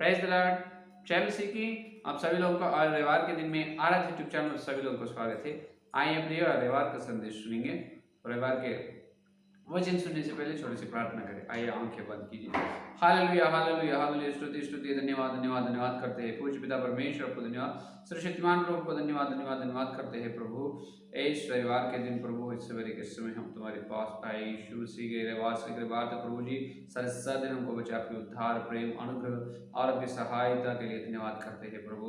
Praise the Lord. जय मसीह की। आप सभी लोगों का और रविवार के दिन में आराध्य यूट्यूब चैनल में सभी लोगों को स्वागत है। आइए प्रिय रविवार का संदेश सुनेंगे। रविवार के वचन सुनने से पहले छोटी सी प्रार्थना करें। आइए आंखें बंद कीजिए। Hallelujah hallelujah hallelujah. स्तुति स्तुति धन्यवाद धन्यवाद धन्यवाद करते हैं पूज्य पिता परमेश्वर को धन्यवाद, सर्वशक्तिमान प्रभु को धन्यवाद धन्यवाद धन्यवाद करते हैं प्रभु। इस रविवार के दिन प्रभु इस सवेरे के समय हम तुम्हारे पास आए यीशु मसीह के रविवार के बात प्रभु जी सारे 7 दिन हमको बचा आपके उद्धार प्रेम अनुग्रह और आपकी सहायता के लिए धन्यवाद करते हैं प्रभु।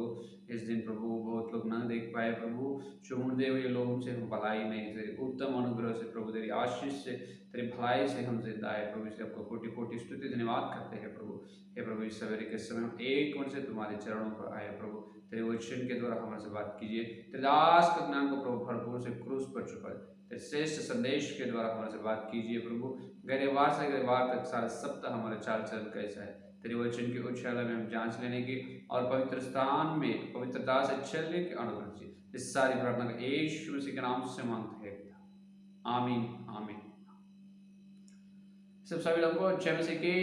इस दिन प्रभु बहुत लोग न देख पाए प्रभु, चुमुंदे हुए लोगों से हम भलाई नहीं, तेरे उत्तम अनुग्रह से प्रभु, तेरी आशीष से, तेरी भलाई से हम जिंदा है प्रभु। इसलिए आपको कोटि कोटि स्तुति धन्यवाद करते हैं प्रभु। हे प्रभु इस सवेरे के समय हम एक मन से तुम्हारे चरणों पर आए प्रभु। तेरे वचन के द्वारा हमारे से बात कीजिए। तेरे दास का ज्ञान को प्रभु भरपूर से क्रूस पर चुका तेरे श्रेष्ठ संदेश के द्वारा हमारे से बात कीजिए प्रभु। गैरवार से गैरवार तक सारे सप्ताह हमारे चाल चलन कैसा है, तेरे वचन की उच्चाला में हम जांच लेने की और पवित्र स्थान में पवित्रता से चलने के अनुग्रह चाहिए। इस सारी प्रार्थना का यीशु मसीह के नाम से मांगते हैं, आमीन आमीन। सब सभी लोगों को जय मसीह की।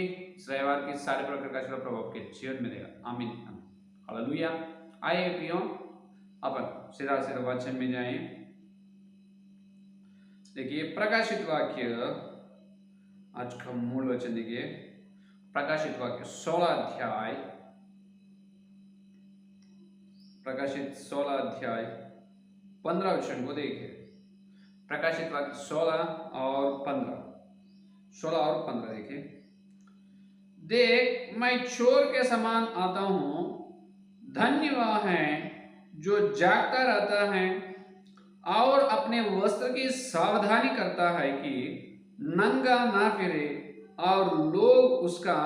रविवार के सारे प्रकार का प्रभाव के जीवन में देगा, आमीन आमीन हालेलुया। आइए प्रियो अपन सीधा सीधा वचन में जाएं। देखिए प्रकाशित वाक्य, आज का मूल वचन देखिए प्रकाशित वाक्य 16 अध्याय, प्रकाशित 16 अध्याय 15 वचन को देखिए। प्रकाशित वाक्य 16 और 15 देखिए। देख मैं चोर के समान आता हूं, धन्य वह है जो जागता रहता है और अपने वस्त्र की सावधानी करता है कि नंगा ना फिरे और लोग उसका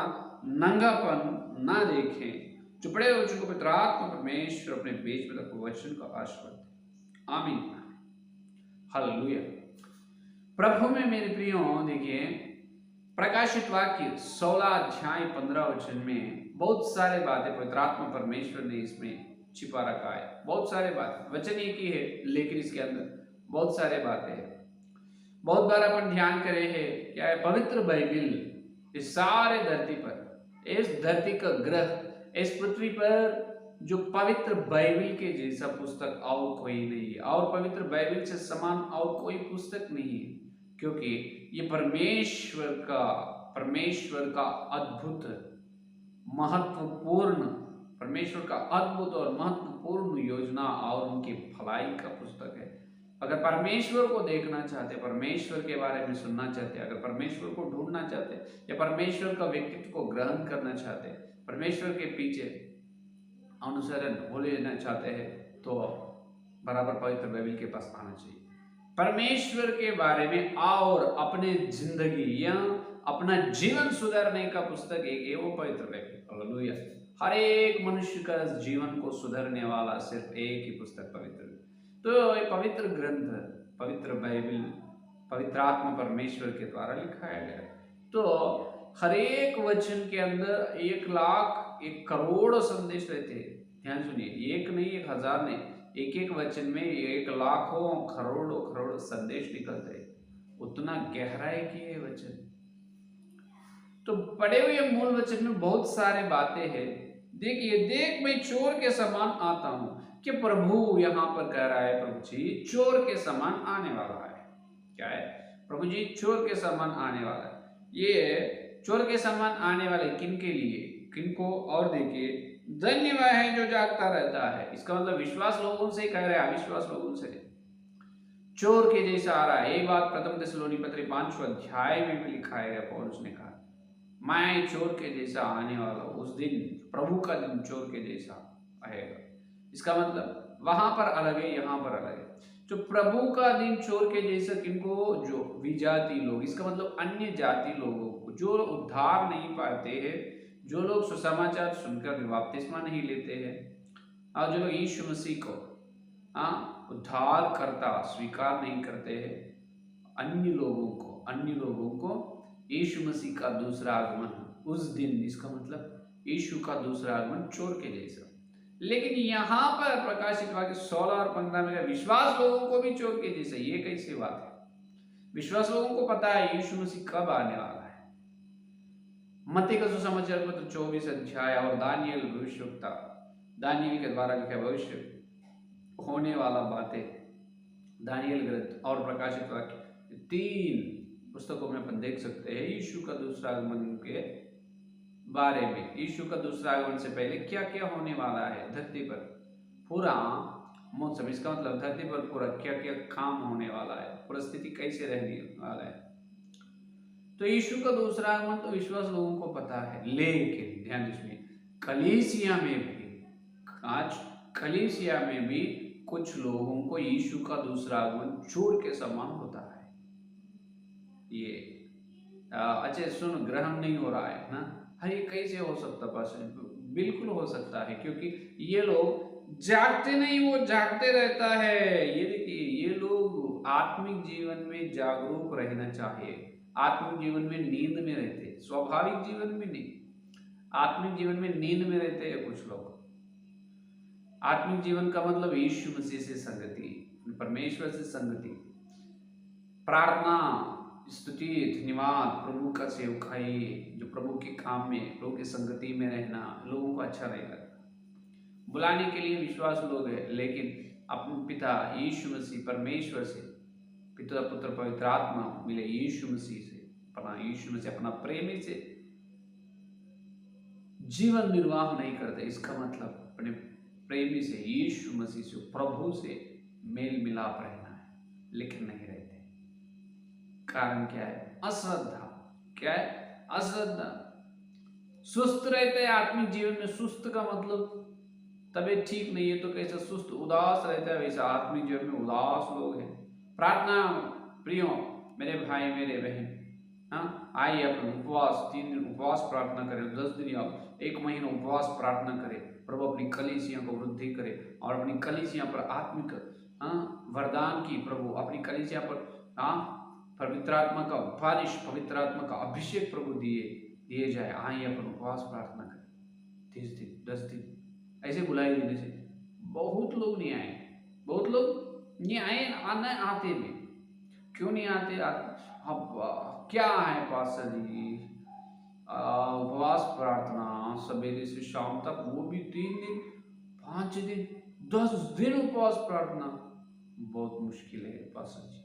नंगापन ना देखें। जो बड़े वचन को पवित्र आत्मा परमेश्वर अपने बीच में रखो वचन का आशीर्वाद, आमीन हालेलुया। प्रभु में मेरे प्रियो देखिए प्रकाशित वाक्य 16 अध्याय 15 वचन में बहुत सारे बातें पवित्र आत्मा परमेश्वर ने इसमें छिपा रखा है। बहुत सारे बातें, वचन एक ही है लेकिन इसके अंदर बहुत सारे बातें हैं। बहुत बार अपन ध्यान करे हैं क्या है, पवित्र बाइबिल इस सारे धरती पर, इस धरती का ग्रह, इस पृथ्वी पर जो पवित्र बाइबिल के जैसा पुस्तक और कोई नहीं है, और पवित्र बाइबिल से समान और कोई पुस्तक नहीं है, क्योंकि ये परमेश्वर का अद्भुत महत्वपूर्ण, परमेश्वर का अद्भुत और महत्वपूर्ण योजना और उनकी भलाई का पुस्तक है। अगर परमेश्वर को देखना चाहते, परमेश्वर के बारे में सुनना चाहते, अगर परमेश्वर को ढूंढना चाहते या परमेश्वर का व्यक्तित्व को ग्रहण करना चाहते, परमेश्वर के पीछे अनुसरण हो लेना चाहते हैं, तो बराबर पवित्र बाइबिल के पास आना चाहिए। परमेश्वर के बारे में और अपने जिंदगी या अपना जीवन सुधारने का पुस्तक एक है, वो पवित्र बाइबिल, हालेलुया। हर एक मनुष्य का जीवन को सुधारने वाला सिर्फ एक ही पुस्तक पवित्र। तो ये पवित्र ग्रंथ, पवित्र बाइबिल पवित्र आत्मा परमेश्वर के द्वारा लिखाया गया। तो हर एक वचन के अंदर 1 लाख 1 करोड़ संदेश रहते हैं। ध्यान सुनिए, एक नहीं, 1 हजार नहीं, एक एक वचन में 1 लाखों करोड़ों संदेश निकलते हैं। उतना गहराई की है वचन। तो पढ़े हुए मूल वचन में बहुत सारे बातें हैं। देखिए, देख मैं चोर के समान आता हूं, कि प्रभु यहां पर कह रहा है, प्रभु जी चोर के समान आने वाला है। क्या है? प्रभु जी चोर के समान आने वाला है। ये चोर के समान आने वाले किन के लिए, किनको? और देखिए, धन्य वह है जो जागता रहता है। इसका मतलब विश्वास लोगों से कह रहे हैं, अविश्वास लोगों से। चोर के जैसा आ रहा है। ये बात प्रथम थिस्सलुनीकी पत्री 5 अध्याय में भी लिखा है। पौलुस ने कहा मैं चोर के जैसा आने वाला हूं, उस दिन प्रभु का दिन चोर के जैसा आएगा। इसका मतलब वहां पर अलग है, यहां पर अलग है। जो प्रभु का दिन चोर के जैसा किनको? जो विजाति लोग, इसका मतलब अन्य जाति लोगों को, जो उद्धार नहीं पाते हैं, जो लोग सुसमाचार सुनकर बपतिस्मा नहीं लेते हैं, और जो लोग यीशु मसीह को उद्धार करता स्वीकार नहीं करते हैं, अन्य लोगों को यीशु मसीह का दूसरा आगमन उस दिन, इसका मतलब यीशु का दूसरा आगमन चोर के जैसा। लेकिन यहाँ पर प्रकाशित वाक्य 16 और 15 में विश्वास लोगों को भी चोर के जैसा। ये कैसी बात है? विश्वास लोगों को पता है यीशु मसीह कब आने वाला है, मत्ती का सुसमाचार पत्र 24 अध्याय और दानियल भविष्यवक्ता, दानियल के द्वारा लिखा भविष्य होने वाला बातें, दानियल ग्रंथ और प्रकाशित वाक्य, 3 पुस्तकों में अपन देख सकते हैं यीशु का दूसरा आगमन के बारे में। यीशु का दूसरा आगमन से पहले क्या क्या होने वाला है धरती पर, पूरा मौसम, इसका मतलब धरती पर पूरा क्या क्या काम होने वाला है, परिस्थिति कैसे रहने वाला है। तो यीशु का दूसरा आगमन तो विश्वास लोगों को पता है, लेकिन ध्यान दीजिए कलीसिया में भी, आज कलीसिया में भी कुछ लोगों को यीशु का दूसरा आगमन चोर के समान होता है। ये अच्छे सुन, ग्रहण नहीं हो रहा है ना, ये कैसे हो सकता है? बिल्कुल हो सकता है, क्योंकि ये लोग जागते नहीं, वो जागते रहता है। ये देखिए, ये लोग आत्मिक जीवन में जागरूक रहना चाहिए, आत्मिक जीवन में नींद में रहते, स्वाभाविक जीवन में नहीं, आत्मिक जीवन में नींद में रहते हैं कुछ लोग। आत्मिक जीवन का मतलब यीशु मसीह से संगति, परमेश्वर से संगति, प्रार्थना, स्तुति, धन्यवाद, प्रभु का सेवकाई, जो प्रभु के काम में, प्रभु की संगति में रहना लोगों को अच्छा नहीं लगता। बुलाने के लिए विश्वास लोग है, लेकिन अपने पिता यीशु मसीह, परमेश्वर से, पिता पुत्र पवित्र आत्मा मिले यीशु मसीह से, अपना यीशु मसीह अपना प्रेमी से जीवन निर्वाह नहीं करते। इसका मतलब अपने प्रेमी से, यीशु मसीह से, प्रभु से मेल मिलाप रहना है, लेकिन नहीं रहते। कारण क्या है? अश्रद्धा। क्या है? अश्रद्धा। सुस्त रहते हैं आत्मिक जीवन में। सुस्त का मतलब तबीयत ठीक नहीं है तो कैसा सुस्त, उदास रहता है, वैसा आत्मिक जीवन में उदास लोग हैं। प्रार्थना प्रियो, मेरे भाई मेरे बहन, हाँ, आइए अपन उपवास, 3 दिन उपवास प्रार्थना करें, 10 दिन या 1 महीना उपवास प्रार्थना करें, प्रभु अपनी कलीसिया को वृद्धि करे और अपनी कलीसिया पर आत्मिक वरदान की, प्रभु अपनी कलीसिया पर पवित्र आत्मा का बारिश, पवित्र आत्मा का अभिषेक प्रभु दिए जाए। आइए अपन उपवास प्रार्थना करें, 30 दिन 10 दिन ऐसे बुलाए देने से बहुत लोग नहीं आए, बहुत लोग नहीं आए, आना आते भी क्यों नहीं आते? क्या है पास्टर जी, उपवास प्रार्थना सवेरे से शाम तक, वो भी 3 दिन 5 दिन 10 दिन उपवास प्रार्थना, बहुत मुश्किल है पास्टर जी।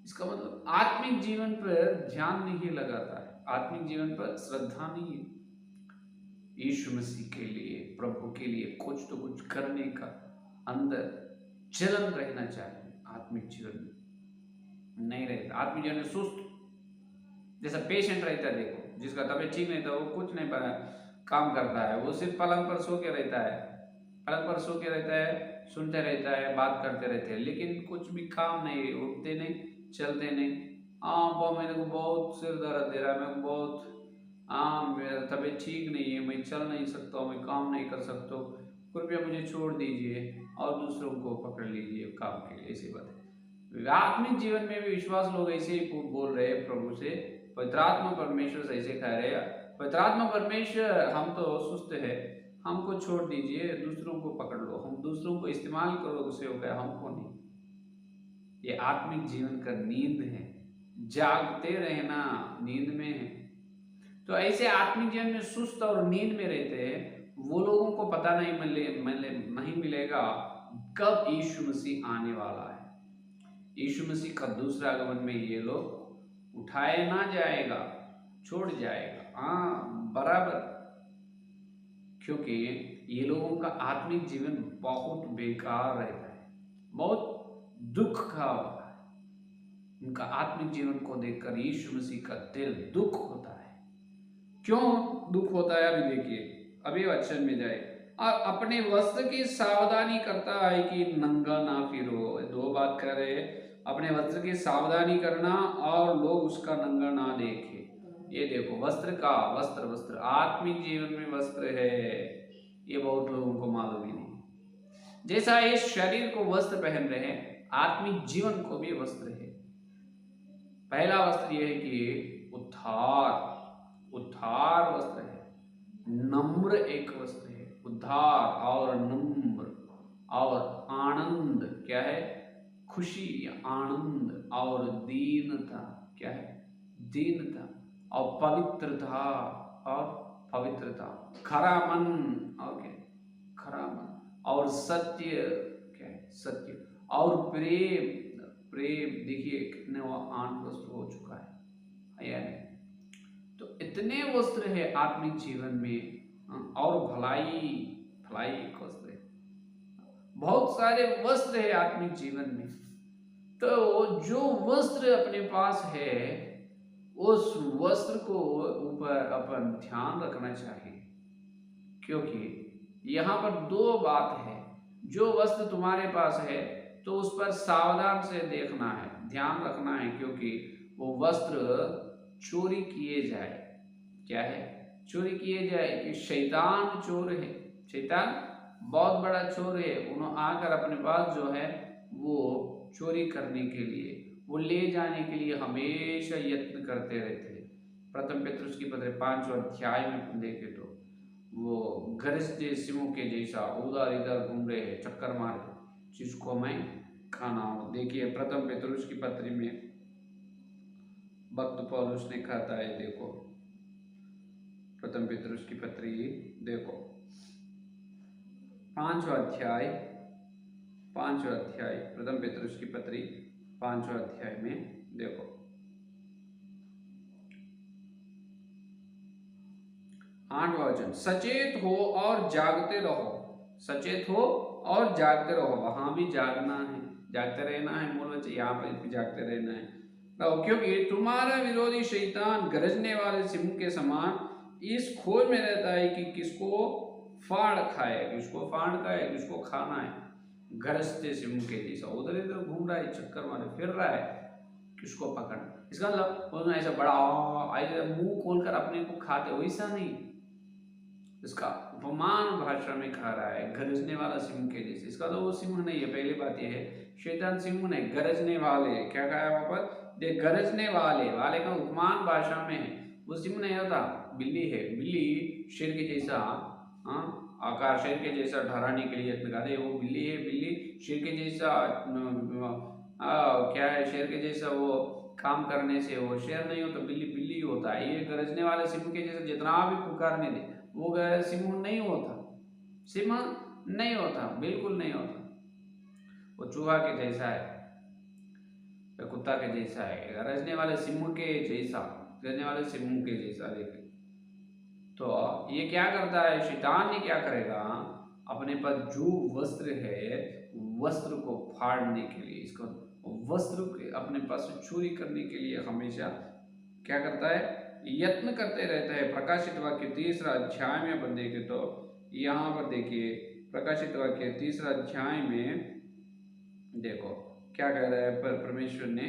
इसका मतलब आत्मिक जीवन पर ध्यान नहीं लगाता है, आत्मिक जीवन पर श्रद्धा नहीं है। यीशु मसीह के लिए, प्रभु के लिए कुछ तो कुछ करने का अंदर जलन रहना चाहिए। आत्मिक जीवन में नहीं रहता, आत्मिक जीवन में सुस्त, जैसा पेशेंट रहता है, देखो जिसका तबीयत ठीक नहीं था, वो कुछ नहीं काम करता है, वो सिर्फ पलंग पर सो के रहता है, पलंग पर सो के रहता है, सुनते रहता है, बात करते रहते हैं, लेकिन कुछ भी काम नहीं, उठते नहीं, चलते नहीं। मेरे को बहुत सिर दर्द दे रहा है, मेरे को बहुत मेरा तबीयत ठीक नहीं है, मैं चल नहीं सकता हूँ, मैं काम नहीं कर सकता हूँ, कृपया मुझे छोड़ दीजिए और दूसरों को पकड़ लीजिए काम के लिए। ऐसी बात है। आत्मिक जीवन में भी विश्वास लोग ऐसे ही बोल रहे हैं प्रभु से, पवित्र आत्मा परमेश्वर से ऐसे कह रहे हैं, पवित्र आत्मा परमेश्वर हम तो सुस्त है, हमको छोड़ दीजिए, दूसरों को पकड़ लो, हम दूसरों को इस्तेमाल करो, उसे हो गया, हमको नहीं। ये आत्मिक जीवन का नींद है, जागते रहना, नींद में है। तो ऐसे आत्मिक जीवन में सुस्त और नींद में रहते हैं वो लोगों को पता नहीं मिलेगा कब यीशु मसीह आने वाला है। यीशु मसीह का दूसरा आगमन में ये लोग उठाए ना जाएगा, छोड़ जाएगा, बराबर, क्योंकि ये लोगों का आत्मिक जीवन बहुत बेकार रहता है, बहुत दुख का होता है। उनका आत्मिक जीवन को देखकर यीशु मसीह का दिल दुख होता है। क्यों दुख होता है? अभी देखिए, अभी वचन में जाए, और अपने वस्त्र की सावधानी करता है कि नंगा ना फिरो। 2 बात कर रहे हैं, अपने वस्त्र की सावधानी करना और लोग उसका नंगा ना देखे। ये देखो वस्त्र का, वस्त्र आत्मिक जीवन में वस्त्र है, ये बहुत लोगों को मालूम ही नहीं। जैसा इस शरीर को वस्त्र पहन रहे हैं, आत्मिक जीवन को भी वस्त्र है। पहला वस्त्र यह है कि उद्धार वस्त्र है, नम्र एक वस्त्र है, उद्धार और नम्र और आनंद, क्या है? खुशी, आनंद और दीनता, क्या है? दीनता और पवित्रता, और पवित्रता, खरा मन, ओके, खरा मन और सत्य, क्या है सत्य और प्रेम। प्रेम देखिए कितने वो 8 वस्त्र हो चुका है यानी, तो इतने वस्त्र है आत्मिक जीवन में। और भलाई, भलाई एक वस्त्र है, बहुत सारे वस्त्र है आत्मिक जीवन में। तो जो वस्त्र अपने पास है उस वस्त्र को ऊपर अपन ध्यान रखना चाहिए, क्योंकि यहाँ पर 2 बात है। जो वस्त्र तुम्हारे पास है तो उस पर सावधान से देखना है, ध्यान रखना है, क्योंकि वो वस्त्र चोरी किए जाए। क्या है? चोरी किए जाए, कि शैतान चोर है, शैतान बहुत बड़ा चोर है। उन्होंने आकर अपने पास जो है वो चोरी करने के लिए, वो ले जाने के लिए हमेशा यत्न करते रहते हैं। प्रथम पेतरुस की पत्री 5 अध्याय में देखे तो वो गरजते सिंहों के जैसा उधर इधर घूम रहे हैं, चक्कर मार रहे, जिसको मैं खाना हूं। देखिए प्रथम पेतरुस की पत्री में भक्त पौलुस ने कहता है, देखो प्रथम पेतरुस की पत्री देखो 5वां अध्याय प्रथम पेतरुस की पत्री 5वां अध्याय में देखो 8वां वचन, सचेत हो और जागते रहो। सचेत हो और जागते रहो, वहां भी जागना है, जागते रहना है। मूल वचन यहाँ पर भी जागते रहना है, क्योंकि तुम्हारा विरोधी शैतान गरजने वाले सिंह के समान इस खोज में रहता है कि किसको फाड़ खाए, किसको खाना है। गरजते सिंह के जैसा उधर इधर घूम रहा है, चक्कर मारे फिर रहा है, किसको पकड़। इसका मतलब ऐसा बड़ा मुंह खोलकर अपने को खाते, वैसा नहीं। इसका उपमान भाषा में कहा रहा है, गरजने वाला सिंह के जैसे। इसका तो वो सिंह नहीं है, पहली बात यह है, शैतान सिंह नहीं, गरजने वाले। क्या कहा है वहां पर? देख, गरजने वाले, वाले का उपमान भाषा में है, वो सिंह नहीं होता, बिल्ली है। बिल्ली शेर के जैसा आकार, शेर के जैसा ठहराने के लिए यत्न करते, वो बिल्ली है। बिल्ली शेर के जैसा क्या है, शेर के जैसा वो काम करने से वो शेर नहीं होता, बिल्ली बिल्ली होता है। ये गरजने वाले सिंह के जैसा जितना भी पुकारने दे, वो सिंह नहीं होता, सिंह नहीं होता, बिल्कुल नहीं होता। वो चूहा के जैसा है, कुत्ता के जैसा है, गरजने वाले सिंह के जैसा, गरजने वाले सिंह के जैसा। देखे तो ये क्या करता है, शैतान ने क्या करेगा, अपने पास जो वस्त्र है वस्त्र को फाड़ने के लिए, इसको वस्त्र अपने पास चोरी करने के लिए हमेशा क्या करता है, यत्न करते रहता है। प्रकाशित वाक्य 3 अध्याय में अपन देखें तो यहाँ पर देखिए, प्रकाशित वाक्य 3 अध्याय में देखो क्या कह रहा है परमेश्वर ने।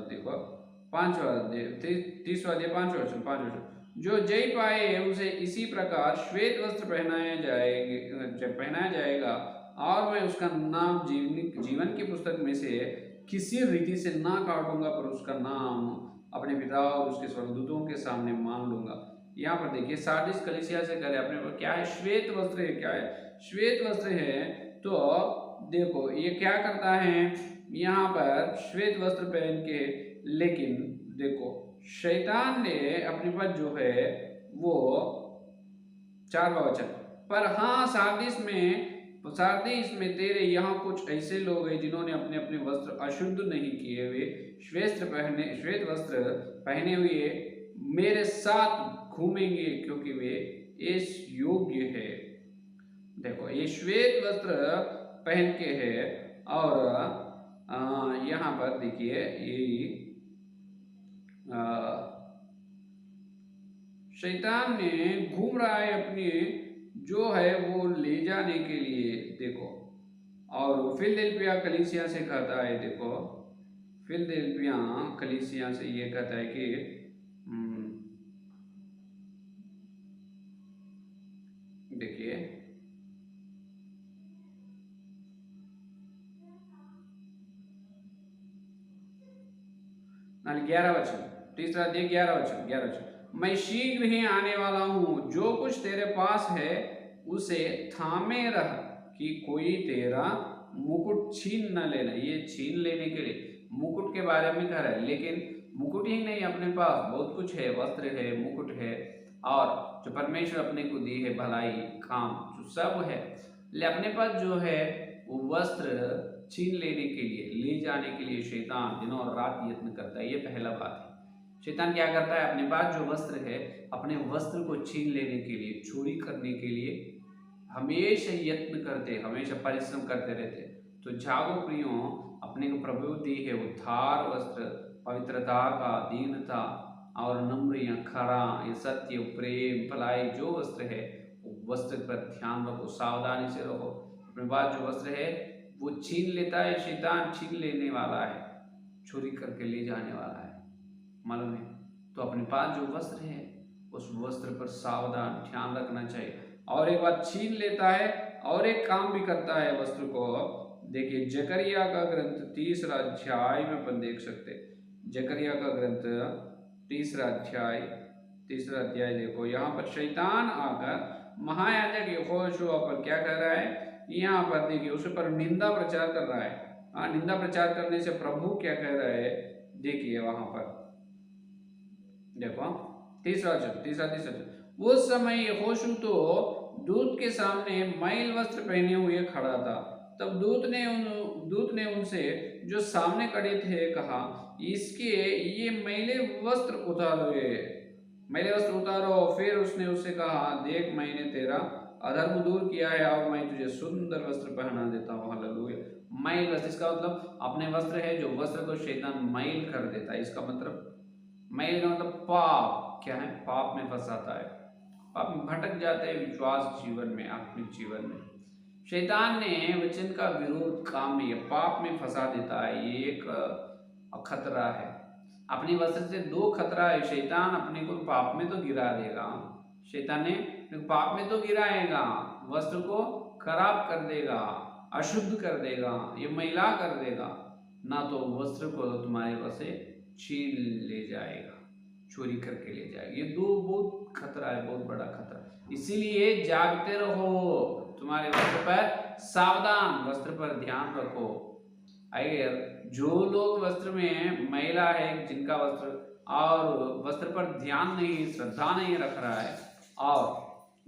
देखो 5वां अध्याय 30वां अध्याय 5वां वचन, जो जय पाए उसे इसी प्रकार श्वेत वस्त्र पहनाया जाएगा, और मैं उसका नाम जीवन की पुस्तक में से किसी रीति से ना काटूंगा, पर उसका नाम अपने पिता और उसके स्वर्गदूतों के सामने मान लूंगा। यहाँ पर देखिए सार्डिस कलीसिया से करे अपने पर क्या है, श्वेत वस्त्र है। क्या है? श्वेत वस्त्र है। तो देखो ये क्या करता है, यहाँ पर श्वेत वस्त्र पहन के, लेकिन देखो शैतान ने अपने पास जो है वो 4वां वचन, पर हाँ सार्दिस में तेरे यहाँ कुछ ऐसे लोग हैं जिन्होंने अपने अपने वस्त्र अशुद्ध नहीं किए हुए, श्वेत वस्त्र पहने हुए मेरे साथ घूमेंगे, क्योंकि वे इस योग्य है। देखो ये श्वेत वस्त्र पहन के है, और यहाँ पर देखिए ये शैतान ने घूम रहा है अपनी जो है वो ले जाने के लिए। देखो और फिलदेल्फिया कलीसिया से कहता है, देखो फिलदेल्फिया कलीसिया से ये कहता है कि देखिए 11 वचन, 3 अध्याय 11 वचन, मैं शीघ्र ही आने वाला हूँ, जो कुछ तेरे पास है उसे थामे रह, कि कोई तेरा मुकुट छीन न लेना। ये छीन लेने के लिए मुकुट के बारे में कह रहा है, लेकिन मुकुट ही नहीं, अपने पास बहुत कुछ है, वस्त्र है, मुकुट है, और जो परमेश्वर अपने को दी है भलाई काम जो सब है, ले अपने पास जो है वो वस्त्र छीन लेने के लिए, ले जाने के लिए शैतान दिन और रात यत्न करता है। ये पहला बात है। शैतान क्या करता है, अपने पास जो वस्त्र है अपने वस्त्र को छीन लेने के लिए, चोरी करने के लिए हमेशा यत्न करते, हमेशा परिश्रम करते रहते। तो जागो प्रियो, अपने को प्रभु दी है उद्धार वस्त्र, पवित्रता का, दीनता और नम्र या खरा या सत्य प्रेम भलाई जो वस्त्र है वो वस्त्र पर ध्यान रखो, सावधानी से रखो। अपने पास जो वस्त्र है वो छीन लेता है, शैतान छीन लेने वाला है, चोरी करके ले जाने वाला है, मालूम है। तो अपने पास जो वस्त्र है उस वस्त्र पर सावधान ध्यान रखना चाहिए। और एक बात छीन लेता है और एक काम भी करता है वस्त्र को। देखिए जकरिया का ग्रंथ 3रा अध्याय में अपन देख सकते, जकरिया का ग्रंथ 3रा अध्याय देखो, यहाँ पर शैतान आकर महायाजक यहोशुआ पर क्या कर रहा है, यहाँ पर देखिए उस पर निंदा प्रचार कर रहा है। निंदा प्रचार करने से प्रभु क्या कह रहा है, देखिए वहां पर देखो तीसरा उस समय यहोशू तो दूत के सामने मैल वस्त्र पहने हुए खड़ा था। तब दूत ने उनसे जो सामने खड़े थे कहा, इसके ये मैले वस्त्र उतारो, मैले वस्त्र उतारो। फिर उसने उससे कहा, देख मैंने तेरा अधर्म दूर किया है और मैं तुझे सुंदर वस्त्र पहना देता हूँ। हालेलुया। मैल वस्त्र, इसका मतलब अपने वस्त्र है जो वस्त्र को शैतान मैल कर देता है। इसका मतलब मैल का मतलब पाप, क्या है, पाप में फंसाता है, पाप में भटक जाते हैं विश्वास जीवन में, आत्मिक जीवन में। शैतान ने वचन का विरोध काम में, पाप में फंसा देता है। ये एक खतरा है। अपनी वस्त्र से दो खतरा है। शैतान अपने को पाप में तो गिरा देगा, शैतान ने पाप में तो गिराएगा, वस्त्र को खराब कर देगा, अशुद्ध कर देगा, ये मैला कर देगा ना, तो वस्त्र को तुम्हारे पास से छीन ले जाएगा, चोरी करके ले जाएगा। ये दो बहुत खतरा है, बहुत बड़ा खतरा। इसीलिए जागते रहो, तुम्हारे वस्त्र पर सावधान, वस्त्र पर ध्यान रखो। अगर जो लोग वस्त्र में मैला है, जिनका वस्त्र और वस्त्र पर ध्यान नहीं, श्रद्धा नहीं रख रहा है, और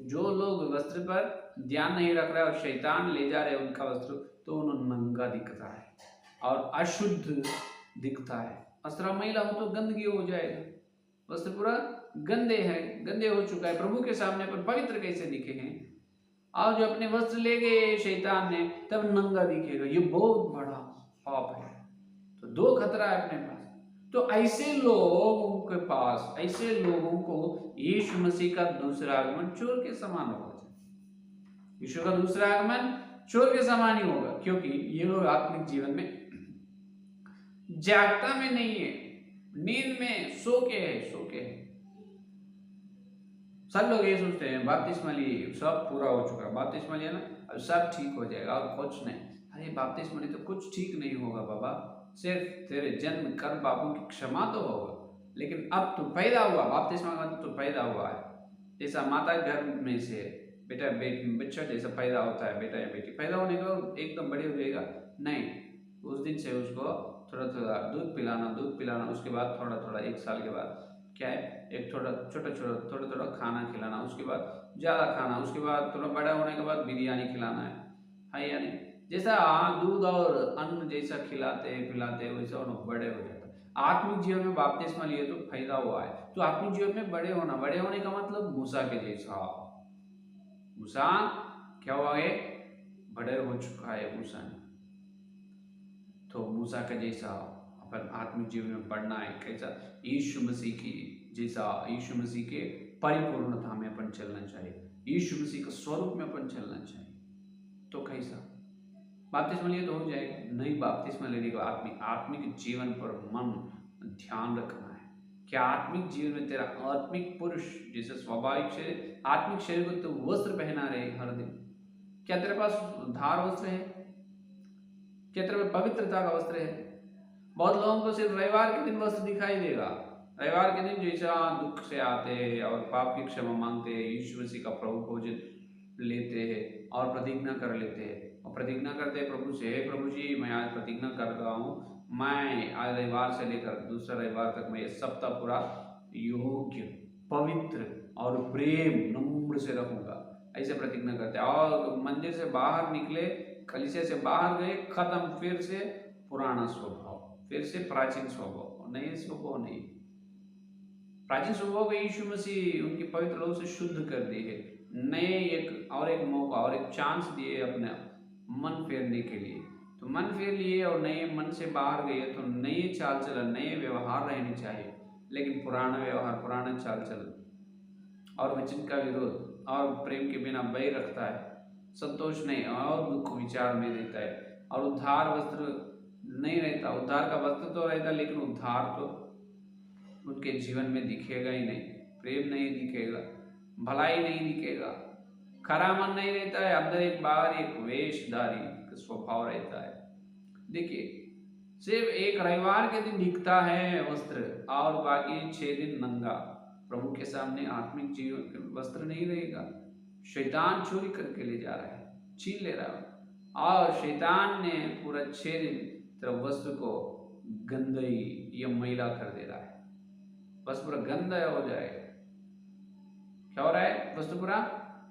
जो लोग वस्त्र पर ध्यान नहीं रख रहा है और शैतान ले जा रहे हैं उनका वस्त्र, तो उन्हें नंगा दिखता है और अशुद्ध दिखता है। वस्त्र मैला हो तो गंदगी हो जाएगा, वस्त्र पूरा गंदे है, गंदे हो चुका है, प्रभु के सामने पर पवित्र कैसे दिखे हैं। और जो अपने वस्त्र ले गए शैतान ने, तब नंगा दिखेगा। ये बहुत बड़ा पाप है। तो दो खतरा है अपने पास। तो ऐसे लोगों के पास, ऐसे लोगों को यीशु मसीह का दूसरा आगमन चोर के समान होगा। यीशु का दूसरा आगमन चोर के समान ही होगा, क्योंकि ये लोग आत्मिक जीवन में जागता में नहीं है, नींद में सो के है। सब लोग ये सोचते हैं बपतिस्मा लिए सब पूरा हो चुका, बपतिस्मा लिया ना अब सब ठीक हो जाएगा और कुछ नहीं। अरे बपतिस्मा लिए तो कुछ ठीक नहीं होगा बाबा, सिर्फ तेरे जन्म कर्म पापों की क्षमा तो होगा, लेकिन अब तो पैदा हुआ, बपतिस्मा का तो पैदा हुआ है। जैसा माता गर्भ में से बेटा बच्चा जैसा पैदा होता है, बेटा या बेटी पैदा होने को एकदम बड़े हो जाएगा नहीं, उस दिन से उसको थोड़ा थोड़ा दूध पिलाना, उसके बाद थोड़ा थोड़ा 1 साल के बाद क्या है, एक थोड़ा छोटा खाना खिलाना, उसके बाद ज़्यादा खाना, उसके बाद थोड़ा बड़ा होने के बाद बिरयानी खिलाना है या नहीं। जैसा दूध और अन्न जैसा खिलाते पिलाते वैसा उन्हें बड़े हो जाता है। आत्मिक जीवन में बपतिस्मा लिए तो फायदा हुआ है। तो आत्मिक जीवन में बड़े होने का मतलब मूसा के जैसा, मूसा क्या हुआ है, बड़े हो चुका है मूसा ने। तो मूसा का जैसा अपन आत्मिक जीवन में पढ़ना है, कैसा यीशु मसीह की जैसा, यीशु मसीह के परिपूर्णता में अपन चलना चाहिए, यीशु मसीह के स्वरूप में अपन चलना चाहिए। तो कैसा बपतिस्मा लिए तो हो जाएगा नहीं, बपतिस्मा लेने के बाद आत्मिक जीवन पर मन ध्यान रखना है। क्या आत्मिक जीवन में तेरा आत्मिक पुरुष जैसे स्वाभाविक शरीर, आत्मिक शरीर को तो वस्त्र पहना रहे हर दिन? क्या तेरे पास धार वस्त्र है? क्या तेरे पास पवित्रता का वस्त्र है? बहुत लोगों को सिर्फ रविवार के दिन वस्त्र दिखाई देगा, रविवार के दिन जैसा दुख से आते हैं और पाप की क्षमा मांगते हैं, यीशु मसीह का प्रभु भोजन लेते हैं और प्रतिज्ञा कर लेते हैं, और प्रतिज्ञा करते हैं प्रभु से, हे प्रभु जी मैं आज प्रतिज्ञा कर रहा हूँ, मैं आज रविवार से लेकर दूसरा रविवार तक मैं ये सप्ताह पूरा योग्य, पवित्र, और प्रेम नम्र से रखूंगा, ऐसे प्रतिज्ञा करते हैं। और मंदिर से बाहर निकले, कलीसिया से बाहर गए, खत्म, फिर से पुराना स्वभाव, फिर से प्राचीन स्वभाव, नए स्वभाव नहीं। प्राचीन स्वभाव को यीशु मसीह उनकी पवित्र लहू से शुद्ध कर दिए, नए एक मौका और एक चांस दिए अपने मन फेरने के लिए। तो मन फेर लिए और नए मन से बाहर गए, तो नए चाल चलन, नए व्यवहार रहने चाहिए। लेकिन पुराना व्यवहार, पुराना चाल चलन और वचन का विरोध और प्रेम के बिना बैर रखता है, संतोष नहीं और दुख विचार में रहता है, और उद्धार वस्त्र नहीं रहता। उद्धार का वस्त्र तो रहता, लेकिन उद्धार तो उनके जीवन में दिखेगा ही नहीं, प्रेम नहीं दिखेगा, भलाई नहीं दिखेगा, खरा मन नहीं रहता है, अंदर एक बाहर एक वेशधारी स्वभाव रहता है। देखिए, सिर्फ एक रविवार के दिन दिखता है वस्त्र और बाकी 6 दिन नंगा। प्रभु के सामने आत्मिक जीवन वस्त्र नहीं रहेगा। शैतान चोरी करके ले जा रहा है, छीन ले रहा है, और शैतान ने पूरा 6 दिन तेरा वस्त्र को गंदगी या मैला कर दे रहा है। वस्त्र पूरा गंदा हो जाएगा। क्या हो रहा है? वस्त्र पूरा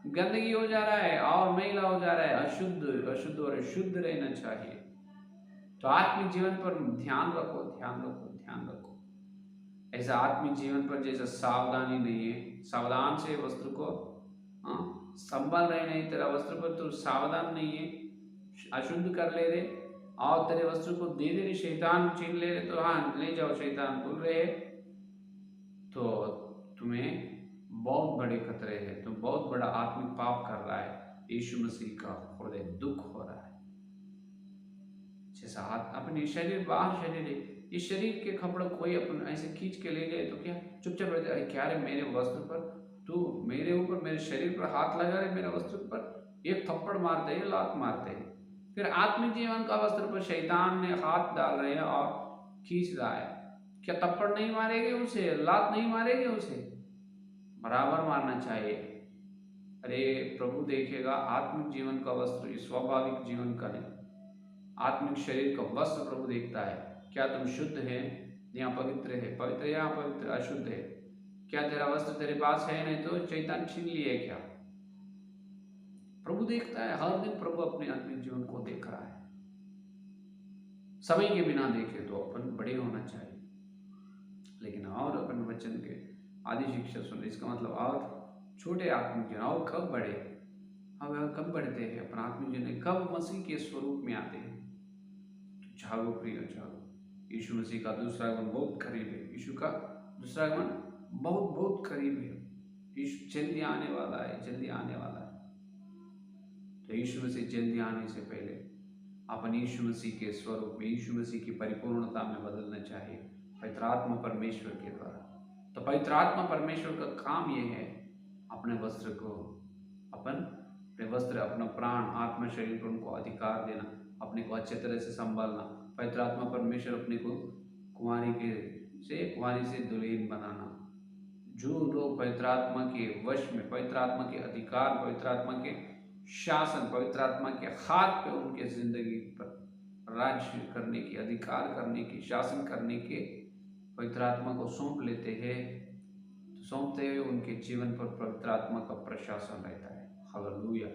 गंदगी हो जा रहा है और मैला हो जा रहा है, अशुद्ध और शुद्ध रहना चाहिए। तो आत्मिक जीवन पर ध्यान रखो, ध्यान रखो, ध्यान रखो। ऐसा आत्मिक जीवन पर जैसा सावधानी नहीं है, सावधान से वस्त्र को संभाल रहे नहीं, तेरा वस्त्र पर तो सावधान नहीं है, अशुद्ध कर ले रहे और तेरे वस्त्र को दे दे रहे, शैतान छीन ले रहे, तो हाँ ले जाओ, शैतान बोल रहे, तो तुम्हें बहुत बड़े खतरे हैं, तुम बहुत बड़ा आत्मिक पाप कर रहा है। यीशु मसीह का हृदय दुख हो रहा है। जैसा अपने शरीर, बाहर शरीर है, इस शरीर के कपड़े कोई अपन ऐसे खींच के ले गए तो क्या चुपचाप रहते? अरे क्या रे, मेरे वस्त्र पर तू, मेरे ऊपर, मेरे शरीर पर हाथ लगा रहे, मेरे वस्त्र पर एक थप्पड़ मारते हैं, लात मारते हैं। फिर आत्मिक जीवन का वस्त्र पर शैतान ने हाथ डाल रहे हैं और खींच रहा है। क्या थप्पड़ नहीं मारेंगे उसे, लात नहीं मारेंगे उसे? बराबर मारना चाहिए। अरे प्रभु देखेगा आत्मिक जीवन का वस्त्र, स्वाभाविक जीवन का नहीं। आत्मिक शरीर का वस्त्र प्रभु देखता है। क्या तुम शुद्ध है या पवित्र है, पवित्र या पवित्र, अशुद्ध है? क्या तेरा वस्त्र तेरे पास है? नहीं तो शैतान छीन लिए क्या? प्रभु देखता है हर दिन। प्रभु अपने आत्मिक जीवन को देख रहा है। समय के बिना देखे तो अपन बड़े होना चाहिए, लेकिन और अपन वचन के आदि शिक्षा सुन, इसका मतलब और छोटे आत्मिक जीवन, और कब बढ़े, अब कब बढ़ते हैं अपन आत्मिक जीवन, कब मसीह के स्वरूप में आते हैं? जागो प्रियो, जागो। यीशु मसीह का दूसरा आगमन बहुत करीब है। यीशु का दूसरा आगमन बहुत बहुत करीब है। यीशु जल्दी आने वाला है, जल्दी आने वाला है। तो यीशु मसीह जल्दी आने से पहले अपन यीशु मसीह के स्वरूप में, यीशु मसीह की परिपूर्णता में बदलना चाहिए, पवित्र आत्मा परमेश्वर के द्वारा। तो पवित्र आत्मा परमेश्वर का काम यह है, अपने वस्त्र को, अपने वस्त्र, अपना प्राण, आत्मा, शरीर पर उनको अधिकार देना, अपने को अच्छे तरह से संभालना। पवित्र आत्मा परमेश्वर अपने को कुंवारी से दुल्हन बनाना। जो लोग पवित्र आत्मा के वश में, पवित्र आत्मा के अधिकार, पवित्र आत्मा के शासन, पवित्र आत्मा के हाथ पे उनके जिंदगी पर राज्य करने के, अधिकार करने के, शासन करने के पवित्र आत्मा को सौंप लेते हैं, तो सौंपते हुए उनके जीवन पर पवित्र आत्मा का प्रशासन रहता है। हालेलुया।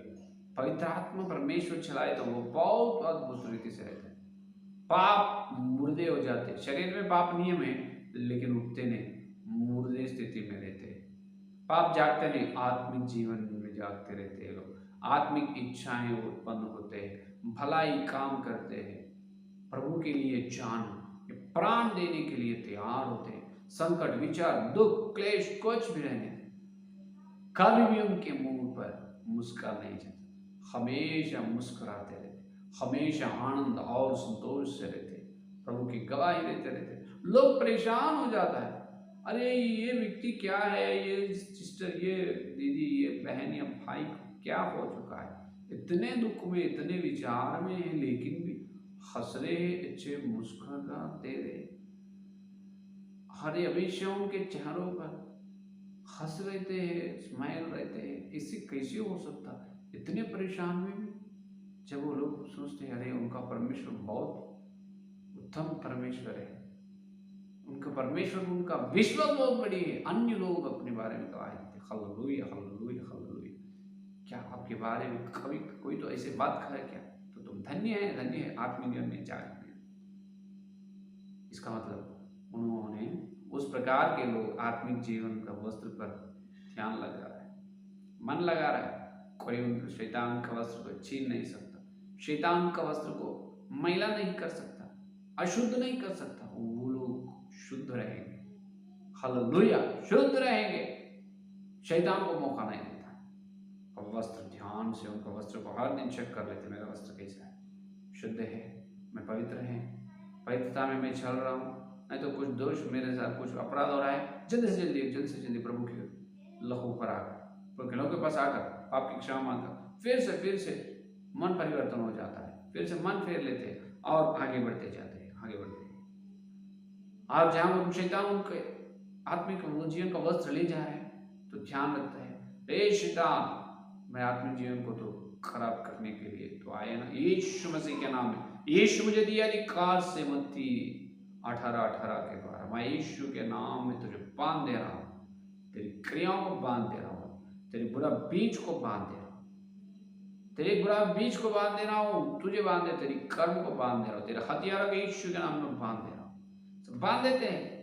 पवित्र आत्मा परमेश्वर चलाए तो वो बहुत अद्भुत रीति से रहता है। पाप मुर्दे हो जाते, शरीर में पाप नियम है लेकिन उठते नहीं, मुर्दे स्थिति में रहते हैं। पाप जागते नहीं, आत्मिक जीवन में जागते रहते हैं लोग। आत्मिक इच्छाएं उत्पन्न होते हैं, भलाई काम करते हैं, प्रभु के लिए जान, प्राण देने के लिए तैयार होते हैं। संकट, विचार, दुख, क्लेश कुछ भी रहने, कभी भी उनके मुंह पर मुस्कान नहीं जाता, हमेशा मुस्कुराते रहते, हमेशा आनंद और संतोष से रहते, प्रभु की गवाही देते रहते। लोग परेशान हो जाता है, अरे ये व्यक्ति क्या है, ये सिस्टर, ये दीदी, ये बहन या भाई क्या हो चुका है, इतने दुख में, इतने विचार में है, लेकिन भी हंस रहे, अच्छे मुस्कुराते रहे। हरे हमेशा उनके चेहरों पर हंस रहते हैं, स्माइल रहते हैं। इससे कैसे हो सकता है? इतने परेशान में भी जब वो लोग सोचते हैं अरे उनका परमेश्वर बहुत उत्तम परमेश्वर है, उनका परमेश्वर में उनका विश्वास बहुत बड़ी है। अन्य लोग अपने बारे में गवाही देते, हालेलुया हालेलुया हालेलुया। क्या आपके बारे में कभी कोई तो ऐसे बात कहे क्या, तो तुम धन्य है आत्मिक जीवन में जागृत। इसका मतलब उन्होंने उस प्रकार के लोग आत्मिक जीवन का वस्त्र पर ध्यान लगा रहा है, मन लगा रहा है। कोई उनको शैतान का वस्त्र को छीन नहीं सकता, शैतान का वस्त्र को मैला नहीं कर सकता, अशुद्ध नहीं कर सकता। वो लोग शुद्ध रहेंगे, हालेलुया, शुद्ध रहेंगे। शैतान को मौका नहीं देता। और वस्त्र ध्यान से उनका वस्त्र को हर दिन चेक कर लेते, मेरा वस्त्र कैसा है, शुद्ध है, मैं पवित्र है, पवित्रता में मैं चल रहा हूँ, नहीं तो कुछ दोष मेरे साथ कुछ अपराध हो रहा है, जल्दी से जल्दी प्रभु के लहू पर आकर, प्रभु के लहू के पास आकर आपकी क्षमा मांगकर फिर से मन परिवर्तन हो जाता है, फिर से मन फेर लेते हैं और आगे बढ़ते जाते हैं, आगे बढ़ते हैं। और जहाँ शैतान उनके आत्मिक जीवन का वस्त्र ले जा रहे हैं, तो ध्यान रखता है, ए शैतान, मैं आत्मिक जीवन को तो खराब करने के लिए तो आया ना, यीशु मसीह के नाम में। यीशु मुझे दिया अधिकार से, मत्ती 18:18 के द्वारा मैं यीशु के नाम में तुझे बांध दे रहा हूँ, तेरी क्रियाओं को बांध दे रहा हूँ, तेरे बुरा बीज को बांध दे रहा हूँ, तेरे बुरा बीज को बांध दे रहा हूँ, तुझे बांध दे, तेरी कर्म को बांध दे रहा हूँ, तेरे हथियारों को यीशु के नाम में बांध दे रहा हूँ। सब बांध देते हैं।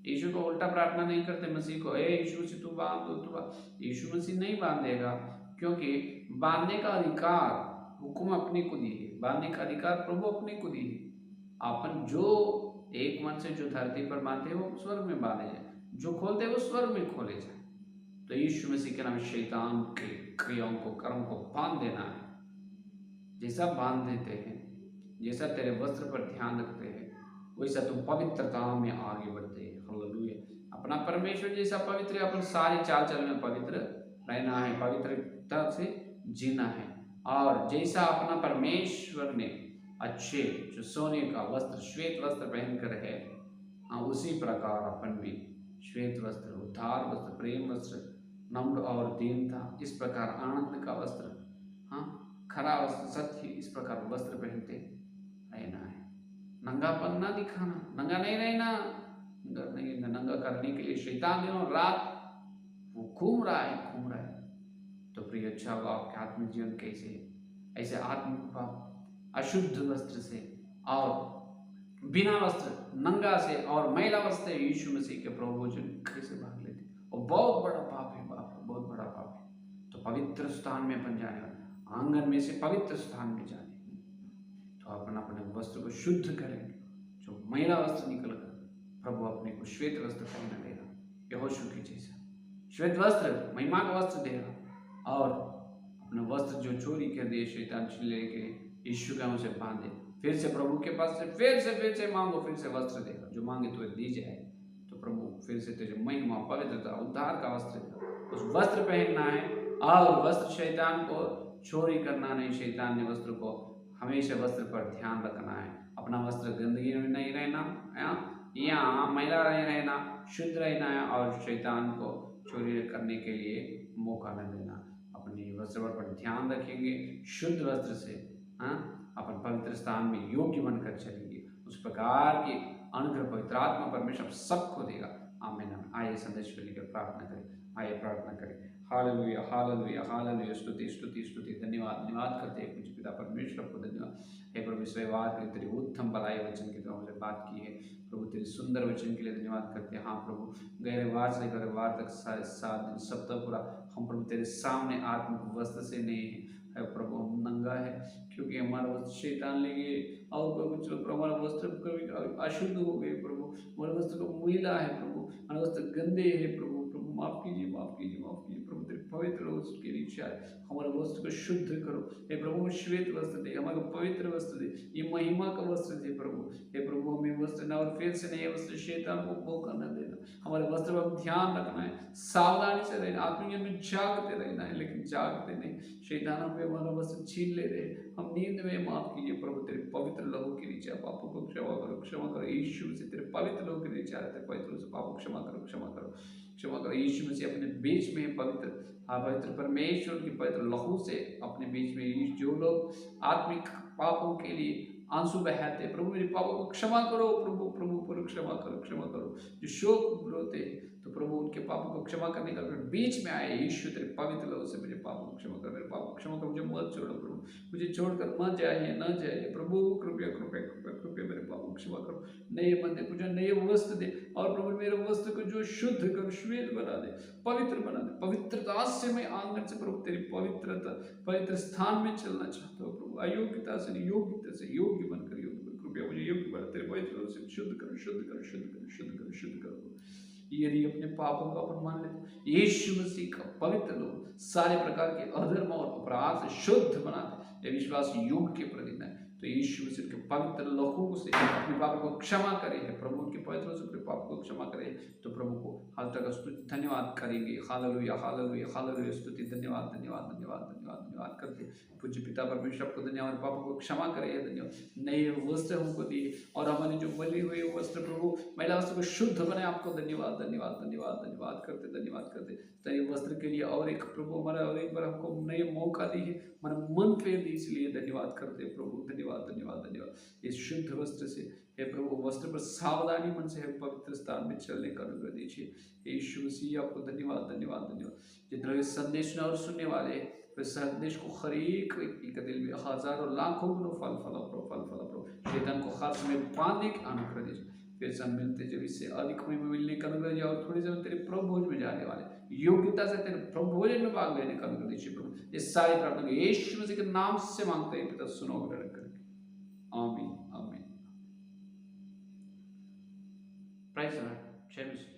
यीशु को उल्टा प्रार्थना नहीं करते मसीह को, ए यीशु से तू बांध दो, तू यीशु मसीह नहीं बांधेगा, क्योंकि बांधने का अधिकार हुक्म अपने को दी है, बांधने का अधिकार प्रभु अपने को दी है। अपन जो एक मन से जो धरती पर बांधे वो स्वर्ग में बांधे जाए, जो खोलते वो स्वर्ग में खोले जाए। तो यीशु मसीह के नाम शैतान के क्रियाओं को, कर्म को बांध देना है। जैसा बांध देते हैं, जैसा तेरे वस्त्र पर ध्यान रखते हैं, वैसा तुम पवित्रता में आगे बढ़ते हैं, हालेलुया। अपना परमेश्वर जैसा पवित्र है, अपन सारी चाल चल में पवित्र रहना है, पवित्रता से जीना है। और जैसा अपना परमेश्वर ने अच्छे जो सोने का वस्त्र, श्वेत वस्त्र पहनकर है, उसी प्रकार अपन भी श्वेत वस्त्र, उद्धार वस्त्र, प्रेम वस्त्र, नम्र और दीनता, इस प्रकार आनंद का वस्त्र, खरा वस्त्र, सत्य, इस प्रकार वस्त्र पहनते रहना है। नंगापन ना दिखाना, नंगा नहीं रहना, नंगा करने के लिए शैतान दिनों रात वो घूम रहा है। तो प्रिय, अच्छा होगा आपके आत्मिक जीवन कैसे है, ऐसे आत्मिक पाप अशुद्ध वस्त्र से और बिना वस्त्र, नंगा से और मैला वस्त्र यीशु मसीह के प्रभु भोजन कैसे भाग लेते, और बहुत बड़ा पाप है, बाप बहुत बड़ा पाप है। तो पवित्र स्थान में बन जाने वाला, आंगन में से पवित्र स्थान में जाने, तो अपन अपने वस्त्र को शुद्ध करेंगे। जो मैला वस्त्र निकल कर प्रभु अपने को श्वेत वस्त्र पहना देगा, यहोशू के जैसा श्वेत वस्त्र, महिमा का वस्त्र देगा। और अपने वस्त्र जो चोरी कर दिए शैतान छीन लेके, यीशु का उसे बांधे, फिर से प्रभु के पास से फिर से मांगो, फिर से वस्त्र देगा, जो मांगे तो दी जाए। तो प्रभु फिर से तुझे महिमा, पवित्रता, उद्धार का वस्त्र देगा, उस वस्त्र पहनना है। और वस्त्र शैतान को चोरी करना नहीं, शैतान ने वस्त्र को हमेशा वस्त्र पर ध्यान रखना है। अपना वस्त्र गंदगी में नहीं रहना, या मैला नहीं रहना, शुद्ध रहना है, और शैतान को चोरी करने के लिए मौका न देना। अपने वस्त्र पर ध्यान रखेंगे, शुद्ध वस्त्र से अपन पवित्र स्थान में योग्य बनकर चलेंगे। उस प्रकार के अनुग्रह पवित्र आत्मा परमेश्वर सबको देगा। आमीन। आइए संदेश को लेकर प्रार्थना करें, आइए प्रार्थना करें। हालेलुया हालेलुया हालेलुया, स्तुति स्तुति स्तुति, धन्यवाद धन्यवाद करते हैं कुछ पिता परमेश्वर को धन्यवाद। हे प्रभु, सेवाद के तेरी उत्तम भलाई वचन की तरह से बात की है प्रभु, तेरे सुंदर वचन के लिए धन्यवाद करते हैं। हाँ प्रभु, गहरे वार से लेकर वार तक 7 दिन सप्ताह पूरा हम प्रभु तेरे सामने आत्मिक वस्त्र से नहीं है प्रभु, हम नंगा है, क्योंकि हमारा वस्त्र शैतान ले गए। और कुछ लोग हमारा वस्त्र कभी अशुद्ध हो गए प्रभु, हमारे वस्त्र को मैला है प्रभु, हमारे वस्त्र गंदे है प्रभु। प्रभु माफ कीजिए, माफ कीजिए, माफ कीजिए प्रभु, तेरे पवित्र वस्त्र की इच्छा है, हमारे वस्त्र को शुद्ध करो। हे प्रभु, श्वेत वस्त्र दे, हमारे पवित्र वस्त्र दे, ये महिमा का वस्त्र दे प्रभु। हे प्रभु, हमें वस्त्र न और फिर से नहीं वस्त्र शैतान को मौका न देना, हमारे वस्त्र पर ध्यान रखना है, सावधानी से रहना, आत्मीय में जागते रहना है, लेकिन जागते नहीं, शैतान हमें हमारा वस्त्र छीन ले रहे, हम नींद में। माफ कीजिए प्रभु, तेरे पवित्र लहू के नीचे पापों को क्षमा करो, क्षमा करो यीशु से, तेरे पवित्र लहू के नीचे आते पवित्र से पापों क्षमा करो, क्षमा करो, क्षमा करो यीशु मसीह अपने बीच में पवित्र, पवित्र परमेश्वर की पवित्र लहू से अपने बीच में जो लोग आत्मिक पापों के लिए आंसू बहाते प्रभु, मेरे पापों को क्षमा करो प्रभु, प्रभु पर क्षमा करो, क्षमा करो। जो शोक रोते हैं तो प्रभु उनके पापों को क्षमा करने का बीच में आए यीशु तेरे पवित्र लहू से मुझे पापों को क्षमा कर, मेरे पापों को क्षमा कर, मुझे मत छोड़ो प्रभु, मुझे छोड़कर मत जाइए, न जाइए प्रभु, कृपया कृपया कृपया कृपया मेरे पापों को क्षमा करो। नए मन दे, मुझे नए वस्त्र दे, और प्रभु मेरे वस्त्र को जो शुद्ध कर, श्वेत बना दे, पवित्र बना दे। पवित्रता से मैं आंगन से प्रभु तेरी पवित्र स्थान में चलना चाहता हूँ प्रभु, अयोग्यता से योग्यता से योग्य बनकर कृपया मुझे योग्य बना, तेरे पवित्र से शुद्ध करो, शुद्ध करो, शुद्ध करो, शुद्ध करो, शुद्ध करो। यदि अपने पापों का अपन मान ले तो यीशु मसीह का पवित्र लोग सारे प्रकार के अधर्म और अपराध से शुद्ध बनाते, ये विश्वास युग के प्रतिदिन है। तो यीशु मसीह के पवित्र लोगों से अपने पापों को क्षमा करे है प्रभु, उनके पवित्र से अपने पापों को क्षमा करे तो प्रभु को हाल तक स्तुति धन्यवाद करेंगे। हालेलुया हालेलुया हालेलुया, स्तुति धन्यवाद धन्यवाद धन्यवाद धन्यवाद धन्यवाद करते पूज्य पिता परमेश्वर आपको धन्यवाद, पापों को क्षमा करे धन्यवाद। नए वस्त्र हमको दिए और हमारे जो बने हुए वस्त्र प्रभु महिला वस्त्र को शुद्ध बने, आपको धन्यवाद धन्यवाद धन्यवाद धन्यवाद करते नए वस्त्र के लिए और एक प्रभु हमारा और एक बार हमको नए मौका दी है, हमारे मन पे दी, इसलिए धन्यवाद करते प्रभु, धन्यवाद धन्यवाद धन्यवाद। इस शुद्ध वस्त्र से हे प्रभु वस्त्र पर सावधानी मन से पवित्र स्थान में चलने का अनुग्रह दीजिए यीशु मसीह, आपको धन्यवाद धन्यवाद धन्यवाद। जितने संदेश और सुनने वाले इस संदेश को हर एक व्यक्ति के दिल में हजारों लाखों गुना फल फल शैतान को हर समय बांधने के अनुग्रह दीजिए। फिर सब मिलते जब इससे अधिक में मिलने का अनुग्रह दीजिए, और थोड़ी समय तेरे प्रभु भोज में जाने वाले योग्यता से तेरे प्रभु भोजन में भाग लेने का अनुग्रह दीजिए प्रभु। इस सारी प्रार्थना यीशु मसीह के नाम से मांगते हैं पिता, सुनो ग्रहण करके, आमीन आमीन। प्राइज द लॉर्ड, जय मसीह।